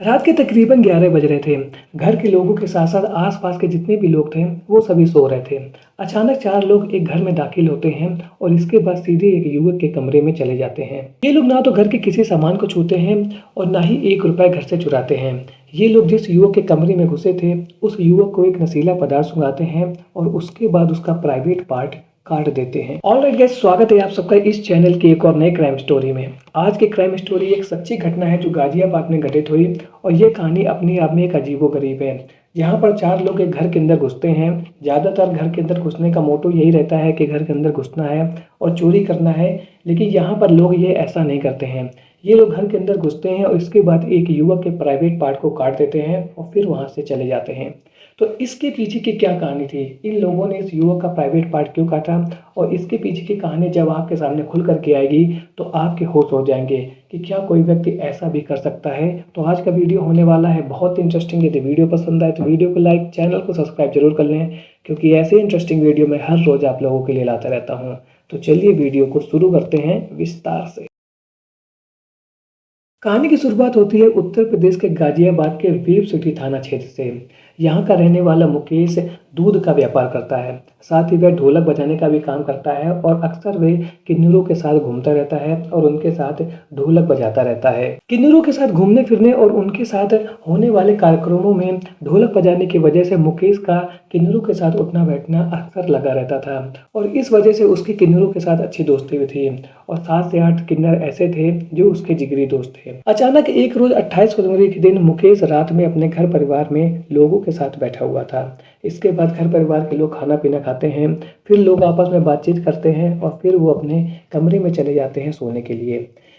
रात के तकरीबन 11 बज रहे थे। घर के लोगों के साथ साथ आसपास के जितने भी लोग थे वो सभी सो रहे थे। अचानक 4 लोग एक घर में दाखिल होते हैं और इसके बाद सीधे एक युवक के कमरे में चले जाते हैं। ये लोग ना तो घर के किसी सामान को छूते हैं और ना ही 1 रुपया घर से चुराते हैं। ये लोग जिस युवक के कमरे में घुसे थे उस युवक को एक नशीला पदार्थ सुंघाते हैं और उसके बाद उसका प्राइवेट पार्ट काट देते हैं। ऑलराइट गाइस, स्वागत है आप सबका इस चैनल की एक और नए क्राइम स्टोरी में। आज की क्राइम स्टोरी एक सच्ची घटना है जो गाजियाबाद में घटित हुई और ये कहानी अपने आप में एक अजीबोगरीब है। यहाँ पर 4 लोग एक घर के अंदर घुसते हैं। ज़्यादातर घर के अंदर घुसने का मोटो यही रहता है कि घर के अंदर घुसना है और चोरी करना है, लेकिन यहाँ पर लोग ये ऐसा नहीं करते हैं। ये लोग घर के अंदर घुसते हैं और इसके बाद एक युवक के प्राइवेट पार्ट को काट देते हैं और फिर वहाँ से चले जाते हैं। तो इसके पीछे की क्या कहानी थी, इन लोगों ने इस युवक का प्राइवेट पार्ट क्यों काटा और इसके पीछे की कहानी जब आपके सामने खुल करके आएगी तो आपके होश हो जाएंगे कि क्या कोई व्यक्ति ऐसा भी कर सकता है। तो आज का वीडियो होने वाला है बहुत इंटरेस्टिंग। यदि वीडियो पसंद आए तो वीडियो को लाइक, चैनल को सब्सक्राइब जरूर कर लें, क्योंकि ऐसे इंटरेस्टिंग वीडियो मैं हर रोज आप लोगों के लिए लाता रहता हूँ। तो चलिए वीडियो को शुरू करते हैं विस्तार से। कहानी की शुरुआत होती है उत्तर प्रदेश के गाजियाबाद के वेब सिटी थाना क्षेत्र से। यहाँ का रहने वाला मुकेश दूध का व्यापार करता है, साथ ही वह ढोलक बजाने का भी काम करता है और अक्सर वे किन्नरों के साथ घूमता रहता है और उनके साथ ढोलक बजाता रहता है। किन्नरों के साथ घूमने फिरने और उनके साथ होने वाले कार्यक्रमों में ढोलक बजाने की वजह से मुकेश का किन्नरों के साथ उठना बैठना अक्सर लगा रहता था और इस वजह से उसकी किन्नरों के साथ अच्छी दोस्ती भी थी और 7 से 8 किन्नर ऐसे थे जो उसके जिगरी दोस्त थे। अचानक एक रोज 28 फरवरी के दिन मुकेश रात में अपने घर परिवार में लोगों के साथ बैठा हुआ था। इसके बाद घर परिवार के लोग खाना पीना खाते हैं, फिर लोग आपस में बातचीत करते हैं और फिर वो अपने कमरे में चले जाते हैं सोने के लिए।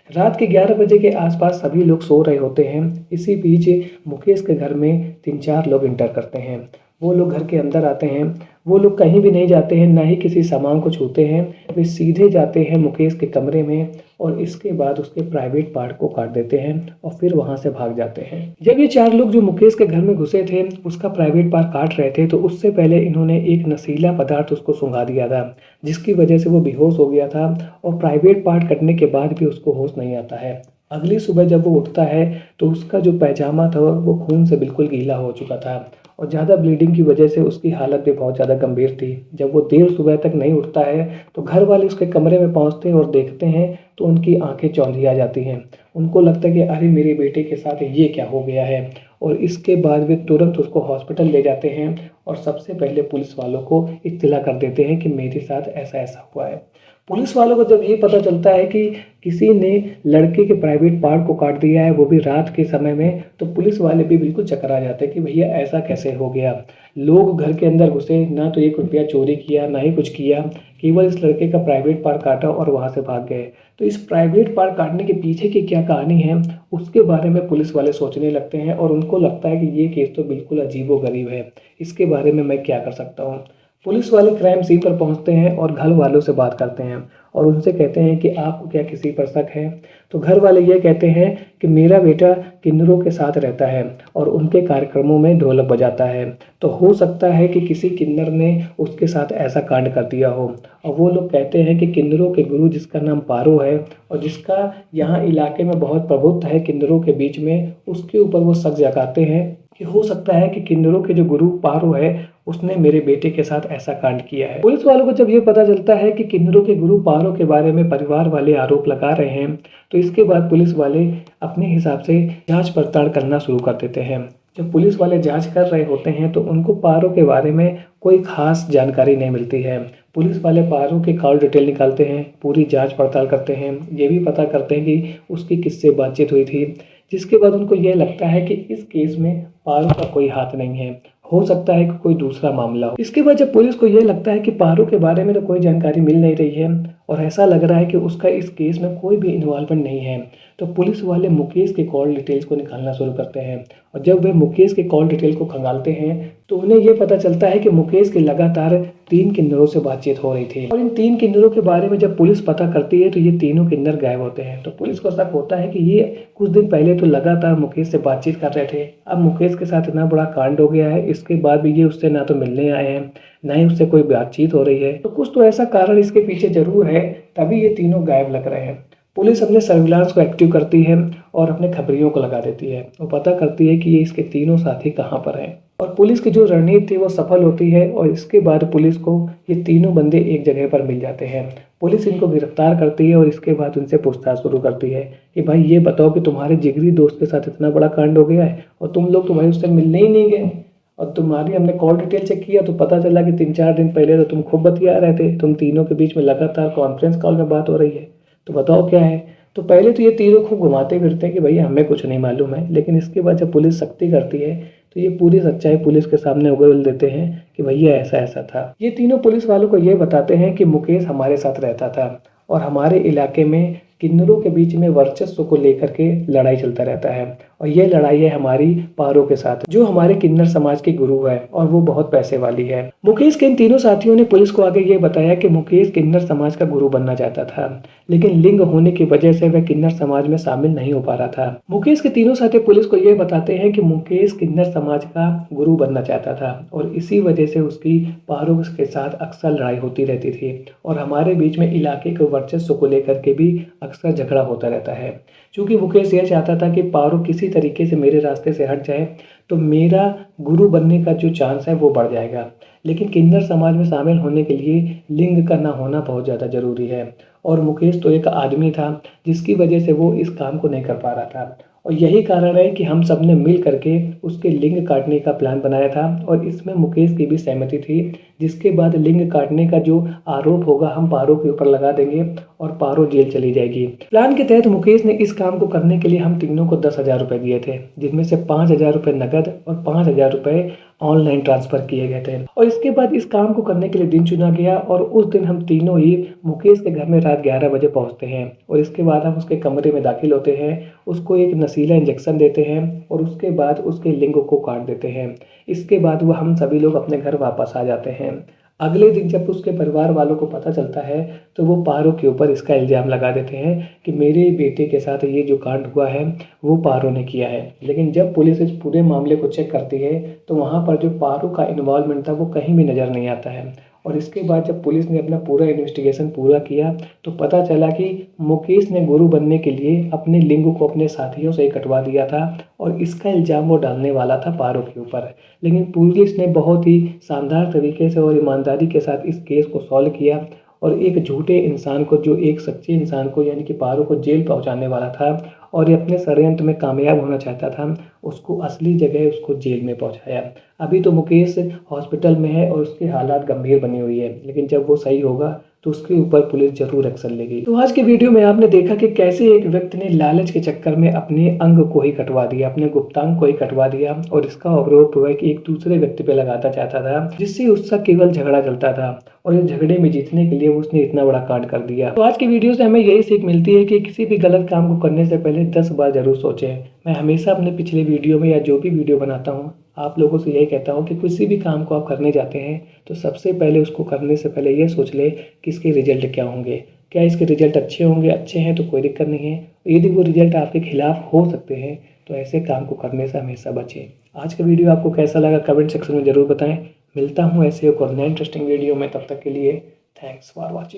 रात के 11 बजे के आसपास सभी लोग सो रहे होते हैं। इसी बीच मुकेश के घर में 3-4 लोग इंटर करते हैं। वो लोग घर के अंदर आते हैं। वो लोग कहीं भी नहीं जाते हैं, ना ही किसी सामान को छूते हैं। वे सीधे जाते हैं मुकेश के कमरे में और इसके बाद उसके प्राइवेट पार्ट को काट देते हैं और फिर वहां से भाग जाते हैं। जब ये 4 लोग जो मुकेश के घर में घुसे थे उसका प्राइवेट पार्ट काट रहे थे तो उससे पहले इन्होंने एक नशीला पदार्थ उसको सूंघा दिया था, जिसकी वजह से वो बेहोश हो गया था और प्राइवेट पार्ट कटने के बाद भी उसको होश नहीं आता है। अगली सुबह जब वो उठता है तो उसका जो पैजामा था वो खून से बिल्कुल गीला हो चुका था और ज़्यादा ब्लीडिंग की वजह से उसकी हालत भी बहुत ज़्यादा गंभीर थी। जब वो देर सुबह तक नहीं उठता है तो घर वाले उसके कमरे में पहुंचते हैं और देखते हैं तो उनकी आंखें चौंधिया जाती हैं। उनको लगता है कि अरे मेरे बेटे के साथ ये क्या हो गया है और इसके बाद वे तुरंत उसको हॉस्पिटल ले जाते हैं और सबसे पहले पुलिस वालों को इत्तला कर देते हैं कि मेरे साथ ऐसा ऐसा हुआ है। पुलिस वालों को जब ये पता चलता है कि किसी ने लड़के के प्राइवेट पार्ट को काट दिया है, वो भी रात के समय में, तो पुलिस वाले भी बिल्कुल चकरा जाते हैं कि भैया ऐसा कैसे हो गया। लोग घर के अंदर घुसे, ना तो 1 रुपया चोरी किया ना ही कुछ किया, केवल इस लड़के का प्राइवेट पार्ट काटा और वहाँ से भाग गए। तो इस प्राइवेट पार्ट काटने के पीछे की क्या कहानी है उसके बारे में पुलिस वाले सोचने लगते हैं और उनको लगता है कि ये केस तो बिल्कुल अजीबोगरीब है, इसके बारे में मैं क्या कर सकता हूँ। पुलिस वाले क्राइम सीन पर पहुंचते हैं और घर वालों से बात करते हैं और उनसे कहते हैं कि आपको क्या किसी पर शक है। तो घर वाले ये कहते हैं कि मेरा बेटा किन्नरों के साथ रहता है और उनके कार्यक्रमों में ढोलक बजाता है, तो हो सकता है कि किसी किन्नर ने उसके साथ ऐसा कांड कर दिया हो। और वो लोग कहते हैं कि किन्नरों के गुरु जिसका नाम पारो है और जिसका यहाँ इलाके में बहुत प्रभुत्व है किन्नरों के बीच में, उसके ऊपर वो शक जताते हैं कि हो सकता है कि किन्नरों के जो गुरु पारो है उसने मेरे बेटे के साथ ऐसा कांड किया है। पुलिस वालों को जब ये पता चलता है कि किन्नरों के गुरु पारो के बारे में परिवार वाले आरोप लगा रहे हैं तो इसके बाद पुलिस वाले अपने हिसाब से जांच पड़ताल करना शुरू कर देते हैं। जब पुलिस वाले जांच कर रहे होते हैं तो उनको पारो के बारे में कोई खास जानकारी नहीं मिलती है। पुलिस वाले पारो के कॉल डिटेल निकालते हैं, पूरी जांच पड़ताल करते हैं, ये भी पता करते हैं कि उसकी किससे बातचीत हुई थी, जिसके बाद उनको यह लगता है कि इस केस में पारो का कोई हाथ नहीं है, हो सकता है कि कोई दूसरा मामला हो। इसके बाद जब पुलिस को यह लगता है कि पारो के बारे में तो कोई जानकारी मिल नहीं रही है और ऐसा लग रहा है कि उसका इस केस में कोई भी इन्वॉल्वमेंट नहीं है, तो पुलिस वाले मुकेश के कॉल डिटेल्स को निकालना शुरू करते हैं और जब वे मुकेश के कॉल डिटेल को खंगालते हैं तो उन्हें यह पता चलता है कि मुकेश की लगातार 3 किन्नरों से बातचीत हो रही थी और इन 3 किन्नरों के बारे में जब पुलिस पता करती है तो ये तीनों किन्नर गायब होते हैं। तो पुलिस को शक होता है कि ये कुछ दिन पहले तो लगातार मुकेश से बातचीत कर रहे थे, अब मुकेश के साथ इतना बड़ा कांड हो गया है, इसके बाद भी ये उससे ना तो मिलने आए हैं ना ही उससे कोई बातचीत हो रही है, तो कुछ तो ऐसा कारण इसके पीछे जरूर है, तभी ये तीनों गायब लग रहे हैं। पुलिस अपने सर्विलांस को एक्टिव करती है और अपने खबरियों को लगा देती है। वो पता करती है कि ये इसके तीनों साथी कहाँ पर हैं और पुलिस की जो रणनीति थी वो सफल होती है और इसके बाद पुलिस को ये तीनों बंदे एक जगह पर मिल जाते हैं। पुलिस इनको गिरफ्तार करती है और इसके बाद उनसे पूछताछ शुरू करती है कि भाई ये बताओ कि तुम्हारे जिगरी दोस्त के साथ इतना बड़ा कांड हो गया है और तुम लोग तो भाई उससे मिलने ही नहीं गए और तुम्हारी हमने कॉल डिटेल चेक किया तो पता चला कि 3-4 दिन पहले तो तुम खूब बतिया रहे थे, तुम तीनों के बीच में लगातार कॉन्फ्रेंस कॉल में बात हो रही है, तो बताओ क्या है। तो पहले तो ये तीनों खूब घुमाते फिरते हैं कि भैया हमें कुछ नहीं मालूम है, लेकिन इसके बाद जब पुलिस सख्ती करती है तो ये पूरी सच्चाई पुलिस के सामने उगल देते हैं कि भैया ऐसा ऐसा था। ये तीनों पुलिस वालों को ये बताते हैं कि मुकेश हमारे साथ रहता था और हमारे इलाके में किन्नरों के बीच में वर्चस्व को लेकर के लड़ाई चलता रहता है और ये लड़ाई है हमारी पारो के साथ, जो हमारे किन्नर समाज की गुरु है और वो बहुत पैसे वाली है। मुकेश के इन तीनों साथियों ने पुलिस को आगे ये बताया कि मुकेश किन्नर समाज का गुरु बनना चाहता था, लेकिन लिंग होने की वजह से वह किन्नर समाज में शामिल नहीं हो पा रहा था। मुकेश के तीनों साथी पुलिस को ये बताते हैं कि मुकेश किन्नर समाज का गुरु बनना चाहता था और इसी वजह से उसकी पारो के साथ अक्सर लड़ाई होती रहती थी और हमारे बीच में इलाके के वर्चस्व को लेकर के भी अक्सर झगड़ा होता रहता है। क्योंकि मुकेश यह चाहता था कि पारो किसी तरीके से मेरे रास्ते से हट जाए तो मेरा गुरु बनने का जो चांस है वो बढ़ जाएगा, लेकिन किन्नर समाज में शामिल होने के लिए लिंग का ना होना बहुत ज़्यादा ज़रूरी है और मुकेश तो एक आदमी था जिसकी वजह से वो इस काम को नहीं कर पा रहा था और यही कारण है कि हम सब ने मिल करके उसके लिंग काटने का प्लान बनाया था और इसमें मुकेश की भी सहमति थी, जिसके बाद लिंग काटने का जो आरोप होगा हम पारो के ऊपर लगा देंगे और पारो जेल चली जाएगी। प्लान के तहत मुकेश ने इस काम को करने के लिए हम तीनों को 10,000 रुपये दिए थे, जिनमें से 5,000 रुपये नकद और 5,000 रुपये ऑनलाइन ट्रांसफर किए गए थे और इसके बाद इस काम को करने के लिए दिन चुना गया और उस दिन हम तीनों ही मुकेश के घर में रात 11 बजे पहुंचते हैं और इसके बाद हम उसके कमरे में दाखिल होते हैं, उसको एक नशीला इंजेक्शन देते हैं और उसके बाद उसके लिंग को काट देते हैं। इसके बाद वह हम सभी लोग अपने घर वापस आ जाते हैं। अगले दिन जब उसके परिवार वालों को पता चलता है तो वो पारो के ऊपर इसका इल्ज़ाम लगा देते हैं कि मेरे बेटे के साथ ये जो कांड हुआ है वो पारो ने किया है। लेकिन जब पुलिस इस पूरे मामले को चेक करती है तो वहाँ पर जो पारो का इन्वॉल्वमेंट था वो कहीं भी नज़र नहीं आता है और इसके बाद जब पुलिस ने अपना पूरा इन्वेस्टिगेशन पूरा किया तो पता चला कि मुकेश ने गुरु बनने के लिए अपने लिंग को अपने साथियों से ही कटवा दिया था और इसका इल्ज़ाम वो डालने वाला था पारो के ऊपर। लेकिन पुलिस ने बहुत ही शानदार तरीके से और ईमानदारी के साथ इस केस को सॉल्व किया और एक झूठे इंसान को, जो एक सच्चे इंसान को यानी कि पारो को जेल पहुंचाने वाला था और ये अपने षड्यंत्र में कामयाब होना चाहता था, उसको असली जगह उसको जेल में पहुंचाया। अभी तो मुकेश हॉस्पिटल में है और उसकी हालात गंभीर बनी हुई है, लेकिन जब वो सही होगा तो उसके ऊपर पुलिस जरूर एक्शन लेगी। तो आज के वीडियो में आपने देखा कि कैसे एक व्यक्ति ने लालच के चक्कर में अपने अंग को ही कटवा दिया, अपने गुप्तांग को ही कटवा दिया और इसका आरोप हुआ कि एक दूसरे व्यक्ति पे लगाता चाहता था, जिससे उसका केवल झगड़ा चलता था और इस झगड़े में जीतने के लिए उसने इतना बड़ा कांड कर दिया। तो आज की वीडियो से हमें यही सीख मिलती है कि किसी भी गलत काम को करने से पहले 10 बार जरूर सोचें। मैं हमेशा अपने पिछले वीडियो में या जो भी वीडियो बनाता हूँ आप लोगों से यही कहता हूँ कि किसी भी काम को आप करने जाते हैं तो सबसे पहले उसको करने से पहले ये सोच ले कि इसके रिजल्ट क्या होंगे। क्या इसके रिजल्ट अच्छे होंगे? अच्छे हैं तो कोई दिक्कत नहीं है, यदि वो रिजल्ट आपके खिलाफ हो सकते हैं तो ऐसे काम को करने से हमेशा बचें। आज का वीडियो आपको कैसा लगा कमेंट सेक्शन में ज़रूर बताएं। मिलता हूँ ऐसे एक और नए इंटरेस्टिंग वीडियो में, तब तक के लिए थैंक्स फॉर वॉचिंग।